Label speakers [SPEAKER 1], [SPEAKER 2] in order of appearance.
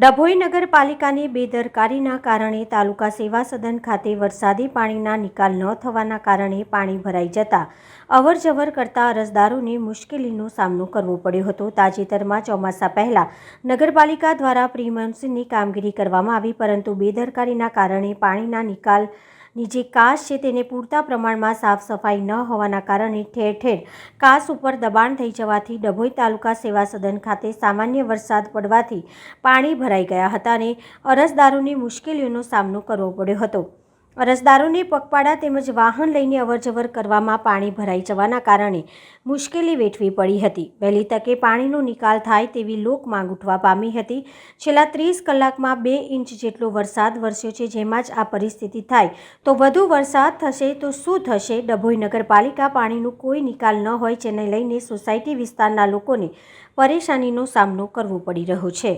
[SPEAKER 1] ડભોઈ નગરપાલિકાની બેદરકારીના કારણે તાલુકા સેવા સદન ખાતે વરસાદી પાણીના નિકાલ ન થવાના કારણે પાણી ભરાઈ જતા અવરજવર કરતા અરજદારોને મુશ્કેલીનો સામનો કરવો પડ્યો હતો। તાજેતરમાં ચોમાસા પહેલા નગરપાલિકા દ્વારા પ્રી મોન્સૂનની કામગીરી કરવામાં આવી, પરંતુ બેદરકારીના કારણે પાણીના નિકાલની જે કાસ છે તેને પૂરતા પ્રમાણમાં સાફ સફાઈ ન હોવાના કારણે ઠેર ઠેર કાસ ઉપર દબાણ થઈ જવાથી ડભોઈ તાલુકા સેવા સદન ખાતે સામાન્ય વરસાદ પડવાથી પાણી ભરાઈ ગયા હતા અને અરજદારોને મુશ્કેલીઓનો સામનો કરવો પડ્યો હતો। અરજદારોને પગપાળા તેમજ વાહન લઈને અવરજવર કરવામાં પાણી ભરાઈ જવાના કારણે મુશ્કેલી વેઠવી પડી હતી। વહેલી તકે પાણીનો નિકાલ થાય તેવી લોક માંગ ઉઠવા પામી હતી। છેલ્લા 30 કલાકમાં 2 ઇંચ જેટલો વરસાદ વરસ્યો છે, જેમાં જ આ પરિસ્થિતિ થાય તો વધુ વરસાદ થશે તો શું થશે? ડભોઈ નગરપાલિકા પાણીનો કોઈ નિકાલ ન હોય, જેને લઈને સોસાયટી વિસ્તારના લોકોને પરેશાનીનો સામનો કરવો પડી રહ્યો છે।